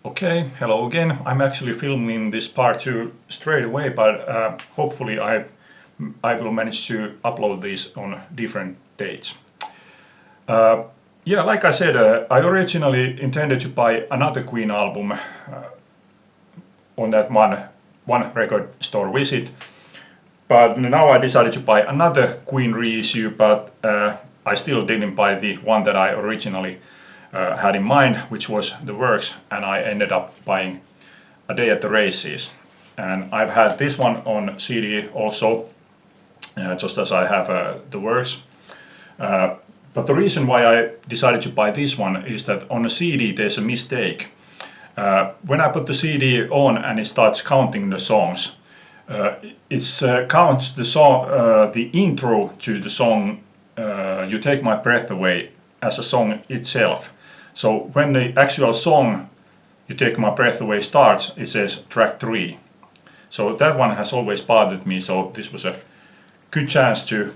Okay, hello again. I'm actually filming this part 2 straight away, but hopefully I will manage to upload these on different dates. Yeah, like I said, I originally intended to buy another Queen album on that one record store visit, but now I decided to buy another Queen reissue, but I still didn't buy the one that I originally had in mind, which was The Works, and I ended up buying A Day at the Races. And I've had this one on CD also, just as I have The Works. But the reason why I decided to buy this one is that on a CD there's a mistake. When I put the CD on and it starts counting the songs, it counts the song, the intro to the song You Take My Breath Away as a song itself. So when the actual song You Take My Breath Away starts, it says track 3. So that one has always bothered me, so this was a good chance to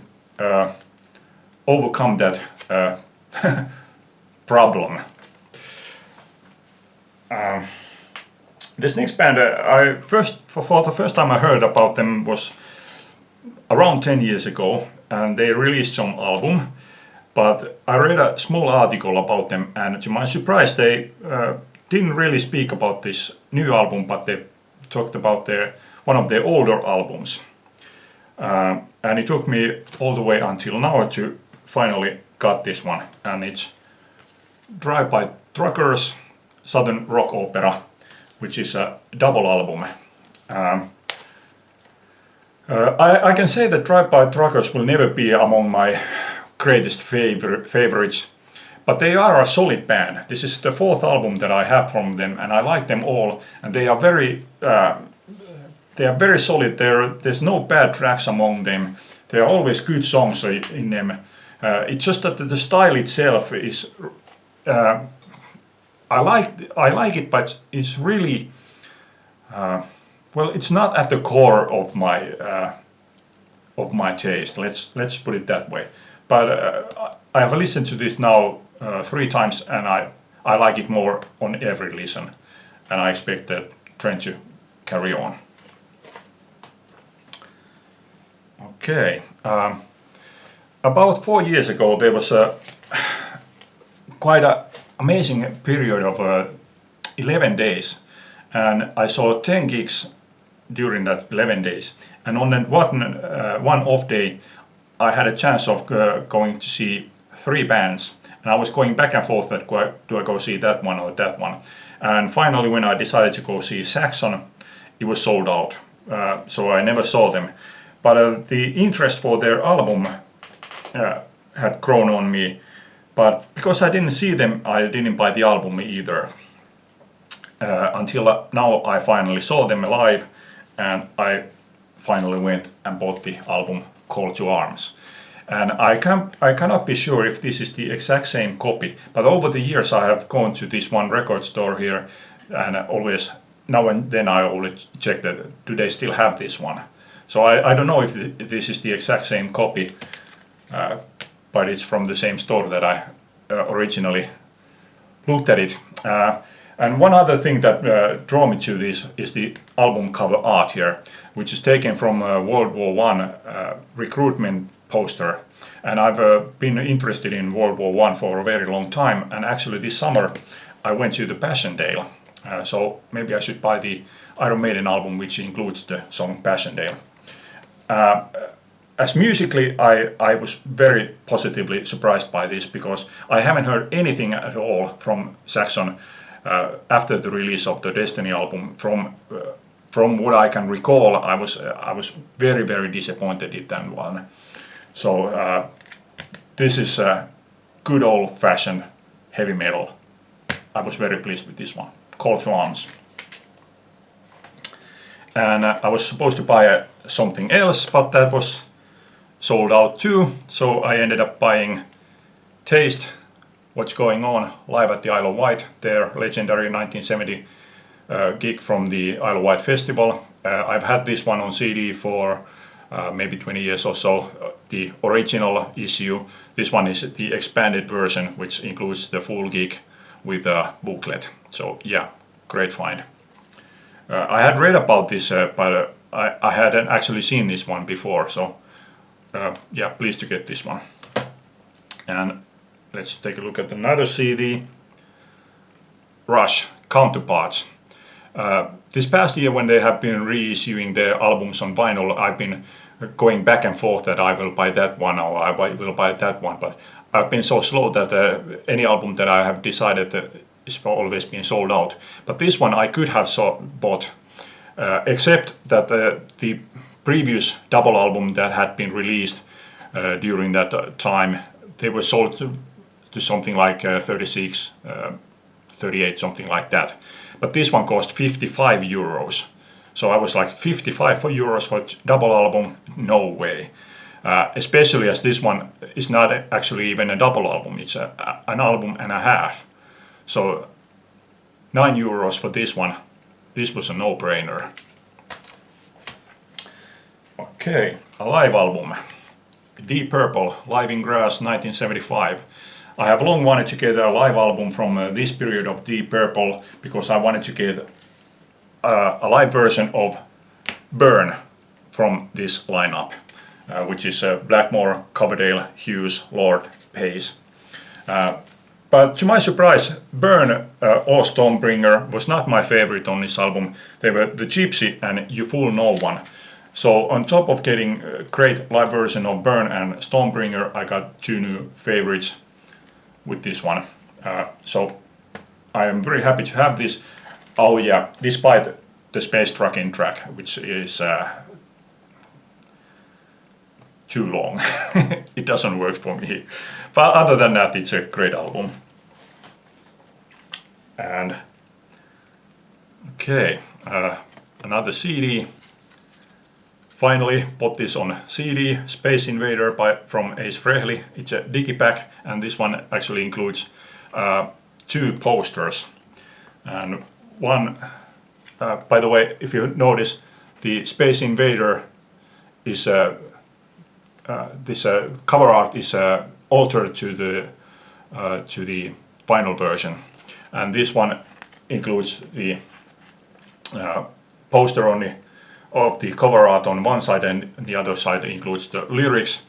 overcome that problem. This next band, for the first time I heard about them was around 10 years ago, and they released some album. But I read a small article about them, and to my surprise they didn't really speak about this new album, but they talked about one of their older albums. And it took me all the way until now to finally got this one, and it's Drive-By Truckers Southern Rock Opera, which is a double album. I can say that Drive-By Truckers will never be among my greatest favorites, but they are a solid band. This is the 4th album that I have from them, and I like them all, and they are very solid. There's no bad tracks among them. There are always good songs in them. It's just that the style itself is I like it, but it's really well, it's not at the core of my taste. Let's put it that way. But I have listened to this now 3 times, and I like it more on every listen, and I expect that trend to carry on. Okay, about 4 years ago there was quite an amazing period of 11 days, and I saw 10 gigs during that 11 days, and on that one off day I had a chance of going to see 3 bands, and I was going back and forth that do I go see that one or that one, and finally when I decided to go see Saxon, it was sold out, so I never saw them. But the interest for their album had grown on me, but because I didn't see them, I didn't buy the album either. Until now I finally saw them live, and I finally went and bought the album Call to Arms. And I cannot be sure if this is the exact same copy, but over the years I have gone to this one record store here, and always, now and then I always check that do they still have this one. So I don't know if this is the exact same copy, but it's from the same store that I originally looked at it. And one other thing that drew me to this is the album cover art here, which is taken from a World War I recruitment poster. And I've been interested in World War I for a very long time, and actually this summer I went to the Passchendaele. So maybe I should buy the Iron Maiden album, which includes the song Passchendaele. As musically, I was very positively surprised by this, because I haven't heard anything at all from Saxon after the release of the Destiny album. From what I can recall, I was very disappointed in that one. So this is good old-fashioned heavy metal. I was very pleased with this one. Call to Arms. And I was supposed to buy something else, but that was sold out too, so I ended up buying Taste, What's Going On live at the Isle of Wight, their legendary 1970 gig from the Isle of Wight Festival. I've had this one on CD for maybe 20 years or so, the original issue. This one is the expanded version, which includes the full gig with a booklet. So yeah, great find. I had read about this, but I hadn't actually seen this one before, so yeah, pleased to get this one. And let's take a look at another CD, Rush, Counterparts. This past year, when they have been reissuing their albums on vinyl, I've been going back and forth that I will buy that one or I will buy that one, but I've been so slow that any album that I have decided is always been sold out. But this one I could have bought, except that the previous double album that had been released during that time, they were sold to something like 36, 38, something like that. But this one cost 55 euros. So I was like, 55 euros for double album? No way. Especially as this one is not actually even a double album, it's an album and a half. So 9 euros for this one. This was a no-brainer. Okay, a live album. Deep Purple, Live in Grass, 1975. I have long wanted to get a live album from this period of Deep Purple because I wanted to get a live version of Burn from this lineup, which is Blackmore, Coverdale, Hughes, Lord, Pace. But to my surprise, Burn or Stormbringer was not my favorite on this album. They were The Gypsy and You Fool No One. So on top of getting a great live version of Burn and Stormbringer, I got two new favorites with this one. So I am very happy to have this. Oh yeah, despite the Space Trucking track, which is too long. It doesn't work for me. But other than that, it's a great album. And okay, another CD. Finally bought this on CD, Space Invader from Ace Frehley. It's a digipack, and this one actually includes two posters. And one, by the way, if you notice, the Space Invader is this cover art is altered to the vinyl version, and this one includes the poster of the cover art on one side, and the other side includes the lyrics,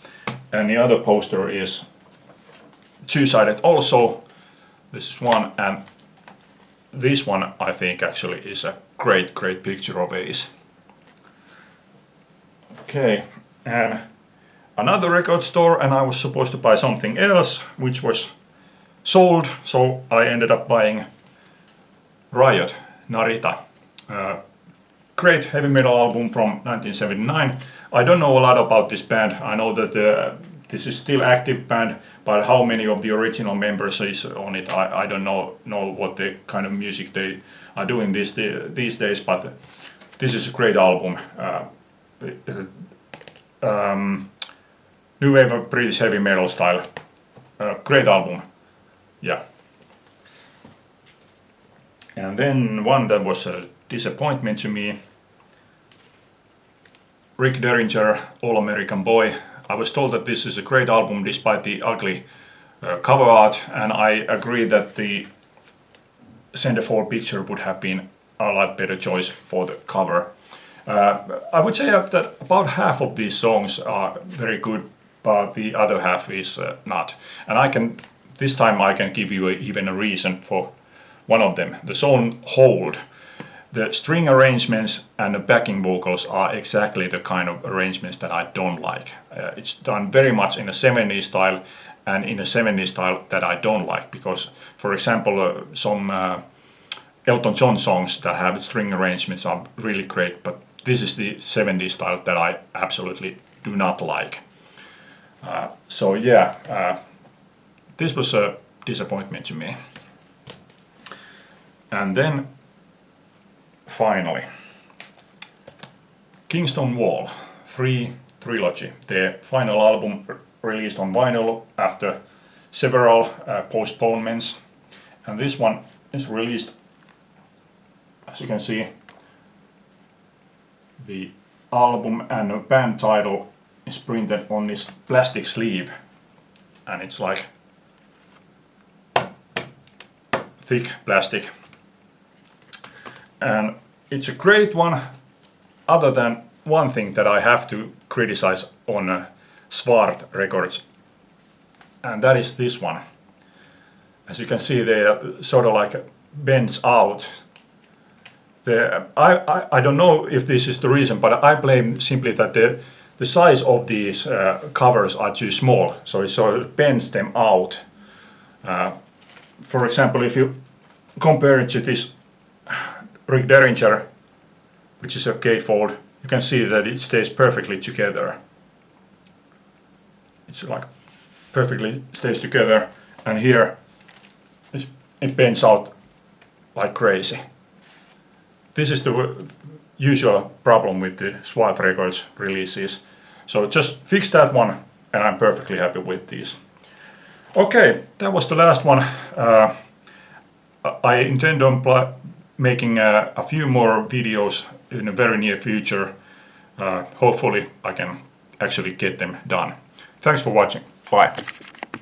and the other poster is two-sided also. This is one, and this one I think actually is a great picture of Ace. Okay, and another record store, and I was supposed to buy something else which was sold, so I ended up buying Riot, Narita. Great heavy metal album from 1979. I don't know a lot about this band. I know that this is still active band, but how many of the original members is on it, I don't know what the kind of music they are doing these days, but this is a great album. New wave of British heavy metal style. Great album. Yeah. And then one that was a disappointment to me. Rick Derringer, All American Boy. I was told that this is a great album despite the ugly cover art, and I agree that the centerfold picture would have been a lot better choice for the cover. I would say that about half of these songs are very good, but the other half is not. And this time I can give you even a reason for one of them. The song Hold. The string arrangements and the backing vocals are exactly the kind of arrangements that I don't like. It's done very much in a 70s style, and in a 70s style that I don't like, because, for example, some Elton John songs that have string arrangements are really great, but this is the 70s style that I absolutely do not like. So yeah, this was a disappointment to me. And then finally, Kingston Wall 3 Trilogy, their final album released on vinyl after several postponements, and this one is released, as you can see, the album and the band title is printed on this plastic sleeve, and it's like thick plastic. and it's a great one, other than one thing that I have to criticize on Svart records, and that is this one. As you can see, they sort of like bends out. I don't know if this is the reason, but I blame simply that the size of these covers are too small, so it sort of bends them out. For example, if you compare it to this Rick Derringer, which is a gatefold, you can see that it stays perfectly together. It's like perfectly stays together, and here it bends out like crazy. This is the usual problem with the Svart Records releases. So just fix that one, and I'm perfectly happy with these. Okay, that was the last one. I intend on making a few more videos in the very near future. Hopefully I can actually get them done. Thanks for watching. Bye.